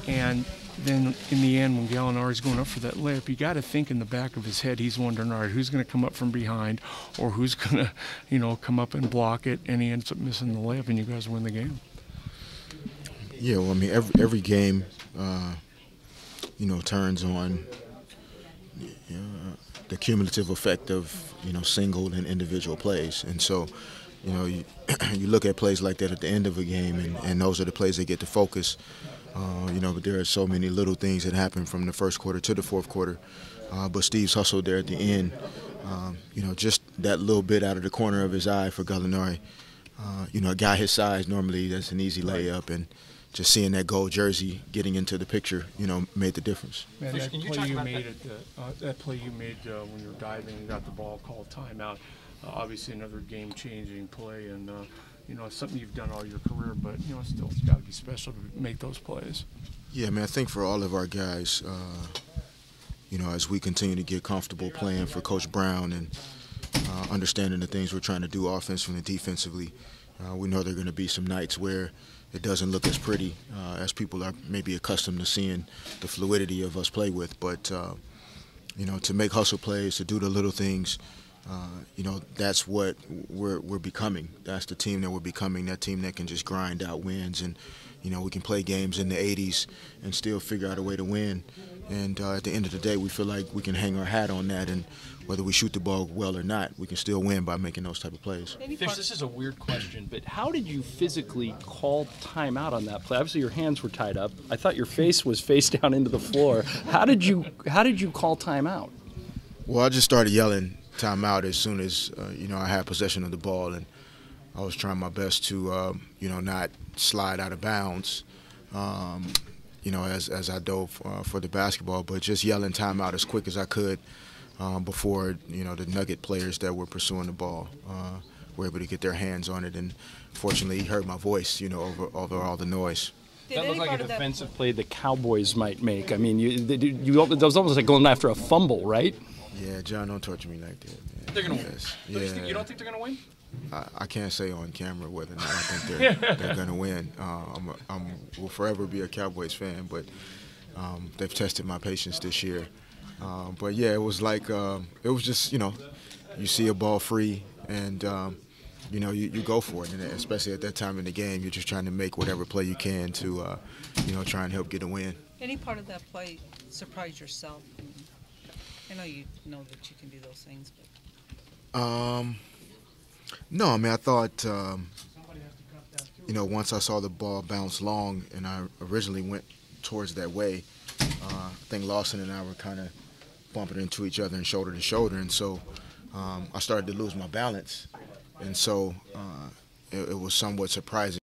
And then in the end, when Gallinari's going up for that layup, you got to think in the back of his head, he's wondering, all right, who's going to come up from behind, or who's going to, come up and block it, and he ends up missing the layup, and you guys win the game. Yeah, well, I mean, every game, turns on the cumulative effect of, single and individual plays. And so, you look at plays like that at the end of a game, and those are the plays that get to focus. But there are so many little things that happen from the first quarter to the fourth quarter. But Steve's hustle there at the end, just that little bit out of the corner of his eye for Gallinari. A guy his size, normally that's an easy layup, and just seeing that gold jersey getting into the picture, made the difference. Man, that play you made when you were diving and got the ball called timeout, obviously another game-changing play, and it's something you've done all your career, but still it's got to be special to make those plays. Yeah, man, I think for all of our guys, as we continue to get comfortable playing for Coach Brown and understanding the things we're trying to do offensively and defensively, we know there are going to be some nights where it doesn't look as pretty as people are maybe accustomed to seeing the fluidity of us play with. But, to make hustle plays, to do the little things, that's what we're becoming. That's the team that we're becoming, that team that can just grind out wins. And, we can play games in the 80s and still figure out a way to win. And at the end of the day, we feel like we can hang our hat on that, and whether we shoot the ball well or not, we can still win by making those type of plays. Fish, this is a weird question, but how did you physically call timeout on that play? Obviously, your hands were tied up. I thought your face was face down into the floor. How did you call timeout? Well, I just started yelling timeout as soon as I had possession of the ball, and I was trying my best to not slide out of bounds. As I dove for the basketball, but just yelling timeout as quick as I could before, the Nugget players that were pursuing the ball were able to get their hands on it. And fortunately, he heard my voice, over all the noise. That looked like a defensive play the Cowboys might make. I mean, that was almost like going after a fumble, right? Yeah, John, don't torture me like that, man. They're going to win. Yeah. You don't think they're going to win? I can't say on camera whether or not I think they're going to win. Will forever be a Cowboys fan, but they've tested my patience this year. But yeah, it was like it was just you see a ball free and you go for it, and especially at that time in the game, you're just trying to make whatever play you can to try and help get a win. Any part of that play surprised yourself? I know you know that you can do those things, but. No, I mean, I thought, once I saw the ball bounce long and I originally went towards that way, I think Lawson and I were kind of bumping into each other and shoulder to shoulder. And so I started to lose my balance. And so it was somewhat surprising.